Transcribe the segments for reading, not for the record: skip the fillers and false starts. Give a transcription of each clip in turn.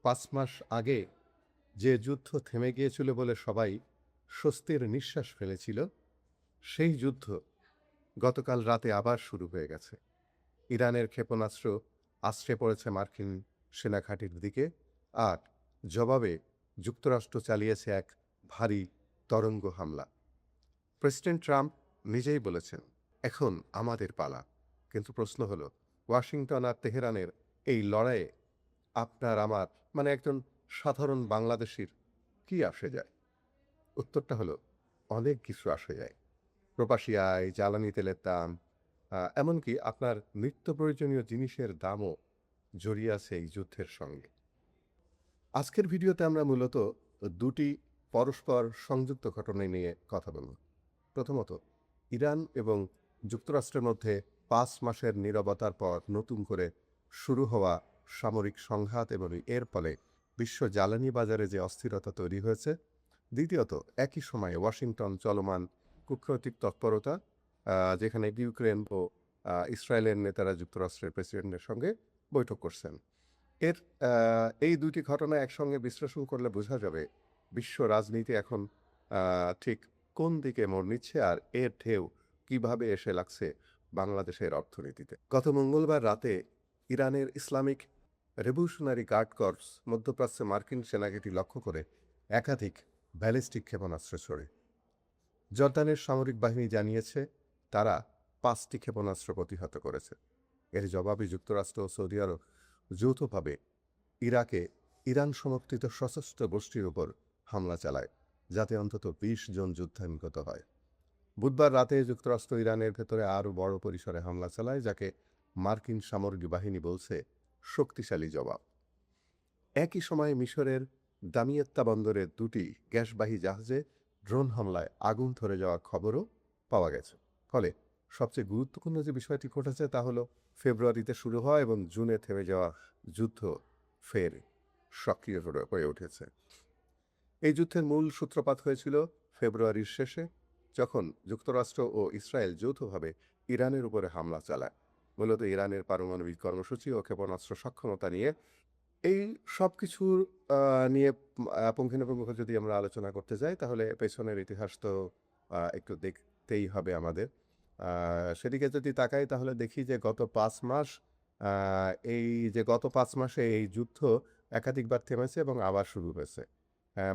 ৫ মাস আগে যে যুদ্ধ থেমে গিয়েছিল বলে সবাই স্বস্তির নিঃশ্বাস ফেলেছিল, সেই যুদ্ধ গতকাল রাতে আবার শুরু হয়ে গেছে। ইরানের ক্ষেপণাস্ত্র আছড়ে পড়েছে মার্কিন সেনাঘাঁটির দিকে, আর জবাবে যুক্তরাষ্ট্র চালিয়েছে এক ভারী তরঙ্গ হামলা। প্রেসিডেন্ট ট্রাম্প নিজেই বলেছেন, এখন আমাদের পালা। কিন্তু প্রশ্ন হলো, ওয়াশিংটন আর তেহরানের এই লড়াইয়ে আপনার আমার মানে একজন সাধারণ বাংলাদেশির কি আসে যায়? উত্তরটা হলো, অনেক কিছু আসে যায়। প্রবাসী আয়, জ্বালানি তেলের দাম, এমনকি আপনার নিত্য প্রয়োজনীয় জিনিসের দামও জড়িয়ে আছে এই যুদ্ধের সঙ্গে। আজকের ভিডিওতে আমরা মূলত দুটি পরস্পর সংযুক্ত ঘটনা নিয়ে কথা বলব। প্রথমত, ইরান এবং যুক্তরাষ্ট্রের মধ্যে ৫ মাসের নীরবতার পর নতুন করে শুরু হওয়া সামরিক সংঘাত এবং এর ফলে বিশ্ব জ্বালানি বাজারে যে অস্থিরতা তৈরি হয়েছে। দ্বিতীয়ত, একই সময়ে ওয়াশিংটন চলমান কূটনৈতিক তৎপরতা, যেখানে ইউক্রেন ও ইসরায়েলের নেতারা যুক্তরাষ্ট্রের প্রেসিডেন্টের সঙ্গে বৈঠক করছেন। এর এই দুটি ঘটনা একসঙ্গে বিশ্লেষণ করলে বোঝা যাবে বিশ্ব রাজনীতি এখন ঠিক কোন দিকে মোড় নিচ্ছে, আর এর ঢেউ কিভাবে এসে লাগছে বাংলাদেশের অর্থনীতিতে। গত মঙ্গলবার রাতে ইরানের ইসলামিক রেভলিউশনারি গার্ড কর্পস মধ্যপ্রাচ্যে মার্কিন সেনাঘাঁটি লক্ষ্য করে একাধিক ব্যালিস্টিক ক্ষেপণাস্ত্র ছোড়ে। জর্দানের সামরিক বাহিনী জানিয়েছে তারা ৫টি ক্ষেপণাস্ত্র প্রতিহত করেছে। এর জবাবে যুক্তরাষ্ট্র ও সৌদি আরব যৌথভাবে ইরাকে ইরান সমর্থিত সশস্ত্র গোষ্ঠীর উপর হামলা চালায়, যাতে অন্তত ২০ জন যুদ্ধে নিহত হয়। বুধবার রাতে যুক্তরাষ্ট্র ইরানের ভেতরে আরও বড় পরিসরে হামলা চালায়, যাকে মার্কিন সামরিক বাহিনী বলছে শক্তিশালী জবাব। একই সময়ে মিশরের দামিয়েত্তা বন্দরে দুটি গ্যাসবাহী জাহাজে ড্রোন হামলায় আগুন ধরে যাওয়ার খবরও পাওয়া গেছে। ফলে সবচেয়ে গুরুত্বপূর্ণ যে বিষয়টি ঘটেছে তা হলো ফেব্রুয়ারিতে শুরু হওয়া এবং জুনে থেমে যাওয়া যুদ্ধ ফের সক্রিয় হয়ে উঠেছে। এই যুদ্ধের মূল সূত্রপাত হয়েছিল ফেব্রুয়ারির শেষে, যখন যুক্তরাষ্ট্র ও ইসরায়েল যৌথভাবে ইরানের উপরে হামলা চালায়, মূলত ইরানের পারমাণবিক কর্মসূচি ও ক্ষেপণাস্ত্র সক্ষমতা নিয়ে। এই সব কিছুর নিয়ে পুঙ্খানুপুঙ্খ যদি আমরা আলোচনা করতে যাই, তাহলে পেছনের ইতিহাস তো একটু দেখতেই হবে আমাদের। সেদিকে যদি তাকাই, তাহলে দেখি যে গত ৫ মাস, গত ৫ মাসে এই যুদ্ধ একাধিকবার থেমেছে এবং আবার শুরু হয়েছে।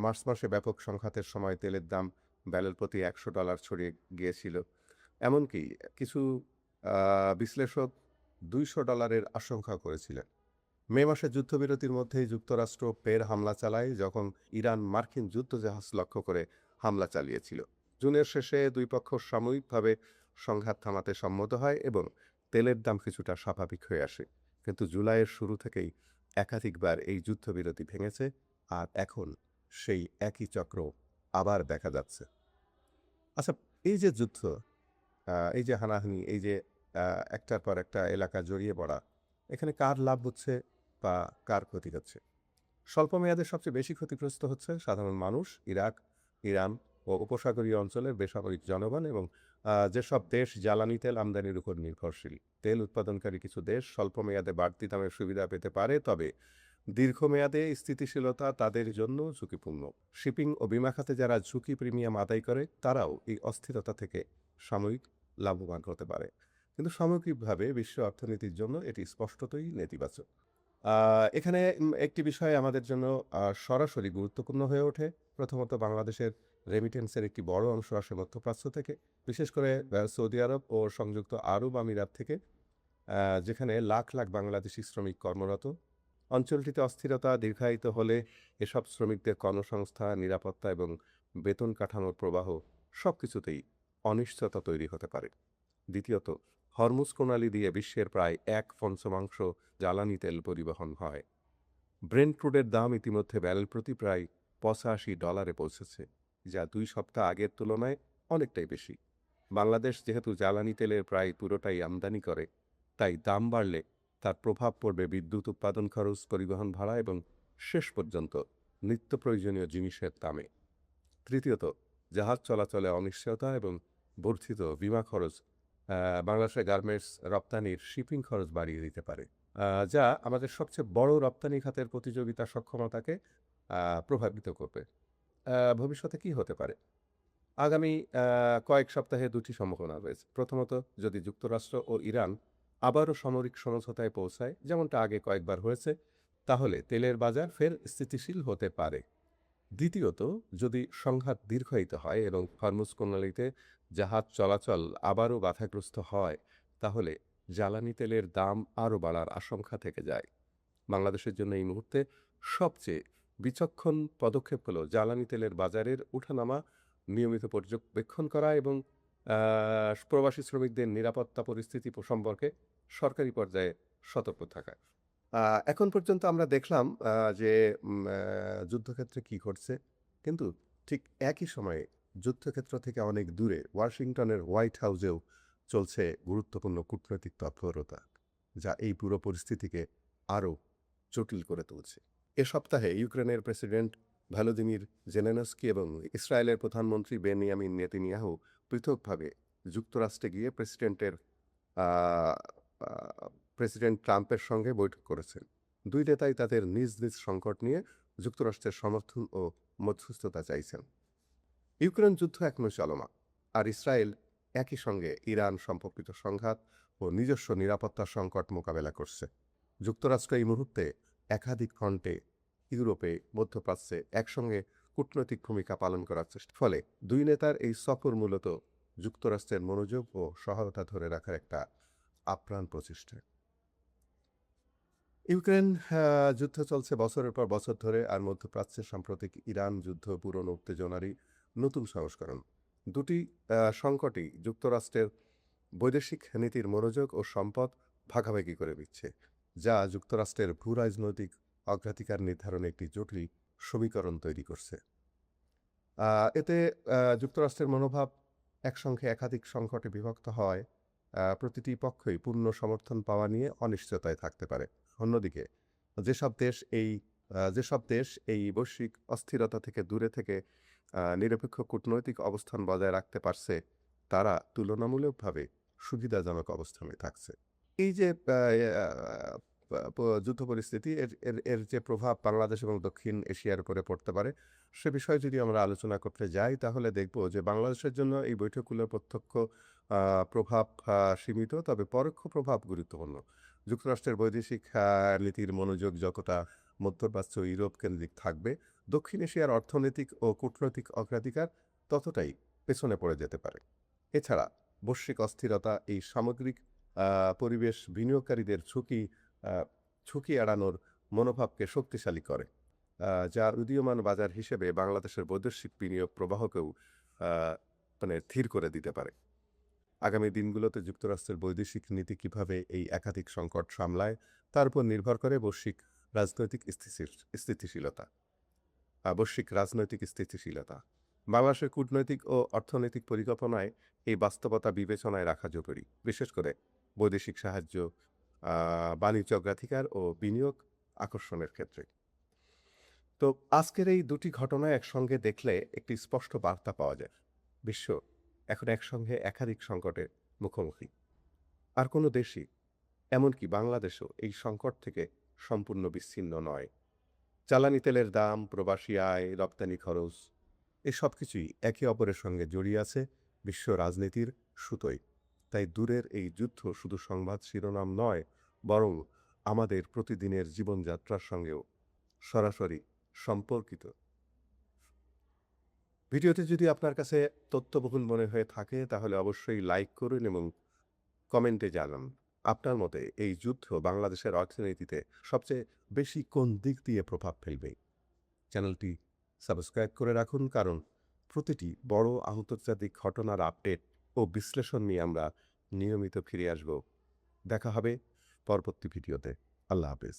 মার্চ মাসে ব্যাপক সংঘাতের সময় তেলের দাম ব্যারেল প্রতি $১০০ ছড়িয়ে গিয়েছিল। এমনকি কিছু বিশ্লেষক $২০০ আশঙ্কা করেছিলেন। মে মাসে যুদ্ধবিরতির মধ্যেই যুক্তরাষ্ট্র ফের হামলা চালায়, যখন ইরান মার্কিন যুদ্ধজাহাজ লক্ষ্য করে হামলা চালিয়েছিল। জুনের শেষে দুই পক্ষ সাময়িকভাবে সংঘাত থামাতে সম্মত হয় এবং তেলের দাম কিছুটা স্বাভাবিক হয়ে আসে। কিন্তু জুলাইয়ের শুরু থেকেই একাধিকবার এই যুদ্ধবিরতি ভেঙেছে, আর এখন সেই একই চক্র আবার দেখা যাচ্ছে। আচ্ছা, এই যে যুদ্ধ, এই যে হানাহানি, এই যে একটার পর একটা এলাকা জড়িয়ে পড়া, এখানে কার লাভ হচ্ছে বা কার ক্ষতি হচ্ছে? স্বল্প মেয়াদে সবচেয়ে বেশি ক্ষতিগ্রস্ত হচ্ছে সাধারণ মানুষ, ইরাক, ইরান ও উপসাগরীয় অঞ্চলের বেসামরিক জনগণ এবং যেসব দেশ জ্বালানি তেল আমদানির উপর নির্ভরশীল। তেল উৎপাদনকারী কিছু দেশ স্বল্প মেয়াদে বাড়তি দামের সুবিধা পেতে পারে, তবে দীর্ঘমেয়াদে স্থিতিশীলতা তাদের জন্য ঝুঁকিপূর্ণ। শিপিং ও বিমা খাতে যারা ঝুঁকি প্রিমিয়াম আদায় করে, তারাও এই অস্থিরতা থেকে সাময়িক লাভবান হতে পারে। কিন্তু সামগ্রিকভাবে বিশ্ব অর্থনীতির জন্য এটি স্পষ্টতই নেতিবাচক। এখানে একটি বিষয় আমাদের জন্য সরাসরি গুরুত্বপূর্ণ হয়ে ওঠে। প্রথমত, বাংলাদেশের রেমিটেন্সের একটি বড় অংশ আসে মধ্যপ্রাচ্য থেকে, বিশেষ করে সৌদি আরব ও সংযুক্ত আরব আমিরাত থেকে, যেখানে লাখ লাখ বাংলাদেশি শ্রমিক কর্মরত। অঞ্চলটিতে অস্থিরতা দীর্ঘায়িত হলে এসব শ্রমিকদের কর্মসংস্থান, নিরাপত্তা এবং বেতন কাঠামোর প্রবাহ সবকিছুতেই অনিশ্চয়তা তৈরি হতে পারে। দ্বিতীয়ত, হরমুজ প্রণালী দিয়ে বিশ্বের প্রায় 1/5 জ্বালানি তেল পরিবহন হয়। ব্রেন্ট ক্রুডের দাম ইতিমধ্যে ব্যারেল প্রতি প্রায় $85 পৌঁছেছে, যা 2 সপ্তাহ আগের তুলনায় অনেকটাই বেশি। বাংলাদেশ যেহেতু জ্বালানি তেলের প্রায় পুরোটাই আমদানি করে, তাই দাম বাড়লে তার প্রভাব পড়বে বিদ্যুৎ উৎপাদন খরচ, পরিবহন ভাড়া এবং শেষ পর্যন্ত নিত্য প্রয়োজনীয় জিনিসের দামে। তৃতীয়ত, জাহাজ চলাচলে অনিশ্চয়তা এবং বর্ধিত বিমা খরচ বাংলাদেশের গার্মেন্টস রপ্তানির শিপিং খরচ বাড়িয়ে দিতে পারে। যা আমাদের সবচেয়ে বড় রপ্তানি খাতের প্রতিযোগিতা সক্ষমতাকে প্রভাবিত করবে। ভবিষ্যতে কি হতে পারে? আগামী কয়েক সপ্তাহে ২ টি সম্ভাবনা রয়েছে। প্রথমত, যদি যুক্তরাষ্ট্র ও ইরান আবারও সামরিক সমঝোতায় পৌঁছায়, যেমনটা আগে কয়েকবার হয়েছে, তাহলে তেলের বাজার ফের স্থিতিশীল হতে পারে। দ্বিতীয়ত, যদি সংঘাত দীর্ঘায়িত হয় এবং হরমুজ প্রণালীতে জাহাজ চলাচল আবারও বাধাগ্রস্ত হয়, তাহলে জ্বালানি তেলের দাম আরও বাড়ার আশঙ্কা থেকে যায়। বাংলাদেশের জন্য এই মুহূর্তে সবচেয়ে বিচক্ষণ পদক্ষেপ হলো জ্বালানি তেলের বাজারের ওঠানামা নিয়মিত পর্যবেক্ষণ করা এবং প্রবাসী শ্রমিকদের নিরাপত্তা পরিস্থিতি সম্পর্কে সরকারি পর্যায়ে সতর্ক থাকা। এখন পর্যন্ত আমরা দেখলাম যে যুদ্ধক্ষেত্রে কি ঘটছে। কিন্তু ঠিক একই সময়ে যুদ্ধক্ষেত্র থেকে অনেক দূরে ওয়াশিংটনের হোয়াইট হাউসেও চলছে গুরুত্বপূর্ণ কূটনৈতিক তৎপরতা, যা এই পুরো পরিস্থিতিকে আরও জটিল করে তুলছে। এ সপ্তাহে ইউক্রেনের প্রেসিডেন্ট ভলোদিমির জেলেনস্কি এবং ইসরায়েলের প্রধানমন্ত্রী বেনিয়ামিন নেতানিয়াহু পৃথকভাবে যুক্তরাষ্ট্রে গিয়ে প্রেসিডেন্ট ট্রাম্পের সঙ্গে বৈঠক করেছেন। দুই নেতাই তাদের নিজ নিজ সংকট নিয়ে যুক্তরাষ্ট্রের সমর্থন ও মধ্যস্থতা চাইছেন। ইউক্রেন যুদ্ধ এখনও চলমান, আর ইসরায়েল একই সঙ্গে ইরান সম্পর্কিত সংঘাত ও নিজস্ব নিরাপত্তা সংকট মোকাবেলা করছে। যুক্তরাষ্ট্র এই মুহূর্তে একাধিক ফ্রন্টে ইউরোপে, মধ্যপ্রাচ্যে একসঙ্গে কূটনৈতিক ভূমিকা পালন করার চেষ্টা। ফলে দুই নেতার এই সফর মূলত যুক্তরাষ্ট্রের মনোযোগ ও সহায়তা ধরে রাখার একটা আপ্রাণ প্রচেষ্টা। ইউক্রেন যুদ্ধ চলছে বছরের পর বছর ধরে, আর মধ্যপ্রাচ্যের সাম্প্রতিক ইরান যুদ্ধ পুরনো উত্তেজনারই নতুন সংস্করণ। দুটি সংকটই যুক্তরাষ্ট্রের বৈদেশিক নীতির মনোযোগ ও সম্পদ ভাগাভাগি করে দিচ্ছে, যা যুক্তরাষ্ট্রের ভূ রাজনৈতিক অগ্রাধিকার নির্ধারণে একটি জটিল সমীকরণ তৈরি করছে। এতে যুক্তরাষ্ট্রের মনোভাব একসঙ্গে একাধিক সংকটে বিভক্ত হওয়ায় প্রতিটি পক্ষই পূর্ণ সমর্থন পাওয়া নিয়ে অনিশ্চয়তায় থাকতে পারে। অন্যদিকে যেসব দেশ এই বৈশ্বিক অস্থিরতা থেকে দূরে থেকে নিরপেক্ষ কূটনৈতিক অবস্থান বজায় রাখতে পারছে, তারা তুলনামূলকভাবে সুবিধাজনক অবস্থানে থাকছে। এই যে যুদ্ধ পরিস্থিতি, এর যে প্রভাব বাংলাদেশ এবং দক্ষিণ এশিয়ার উপরে পড়তে পারে, সে বিষয়ে যদি আমরা আলোচনা করতে যাই, তাহলে দেখব যে বাংলাদেশের জন্য এই বৈঠকগুলোর প্রত্যক্ষ প্রভাব সীমিত, তবে পরোক্ষ প্রভাব গুরুত্বপূর্ণ। যুক্তরাষ্ট্রের বৈদেশিক নীতির মনোযোগ যতটা মধ্যপ্রাচ্য ও ইউরোপ কেন্দ্রিক থাকবে, দক্ষিণ এশিয়ার অর্থনৈতিক ও কূটনৈতিক অগ্রাধিকার ততটাই পেছনে পড়ে যেতে পারে। এছাড়া বৈশ্বিক অস্থিরতা এই সামগ্রিক পরিবেশ বিনিয়োগকারীদের ঝুঁকি এড়ানোর মনোভাবকে শক্তিশালী করে, যার উদীয়মান বাজার হিসেবে বাংলাদেশের বৈদেশিক বিনিয়োগ প্রবাহকেও ধীর করে দিতে পারে। আগামী দিনগুলোতে যুক্তরাষ্ট্রের বৈদেশিক নীতি কিভাবে এই একাধিক সংকট সামলায়, তার উপর নির্ভর করে বৈশ্বিক রাজনৈতিক স্থিতিশীলতা। বাংলাদেশের কূটনৈতিক ও অর্থনৈতিক পরিকল্পনায় এই বাস্তবতা বিবেচনায় রাখা জরুরি, বিশেষ করে বৈদেশিক সাহায্য, বাণিজ্য অগ্রাধিকার ও বিনিয়োগ আকর্ষণের ক্ষেত্রে। তো আজকের এই দুটি ঘটনা একসঙ্গে দেখলে একটি স্পষ্ট বার্তা পাওয়া যায়। বিশ্ব এখন একসঙ্গে একাধিক সংকটের মুখোমুখি। আর কোনো দেশই, এমনকি বাংলাদেশও, এই সংকট থেকে সম্পূর্ণ বিচ্ছিন্ন নয়। জ্বালানি তেলের দাম, প্রবাসী আয়, রপ্তানি খরচ, এই সব কিছুই একে অপরের সঙ্গে জড়িয়ে আছে বিশ্ব রাজনীতির সুতোয়। তাই দূরের এই যুদ্ধ শুধু সংবাদ শিরোনাম নয়, বরং আমাদের প্রতিদিনের জীবনযাত্রার সঙ্গেও সরাসরি সম্পর্কিত। ভিডিওটি যদি আপনার কাছে তথ্যবহুল মনে হয়ে থাকে, তাহলে অবশ্যই লাইক করুন এবং কমেন্টে জানান আপনার মতে এই যুদ্ধ বাংলাদেশের অর্থনীতিতে সবচেয়ে বেশি কোন দিক দিয়ে প্রভাব ফেলবে। চ্যানেলটি সাবস্ক্রাইব করে রাখুন, কারণ প্রতিটি বড় আন্তর্জাতিক ঘটনার আপডেট ও বিশ্লেষণ নিয়ে আমরা নিয়মিত ফিরে আসব। দেখা হবে পরবর্তী ভিডিওতে। আল্লাহ হাফেজ।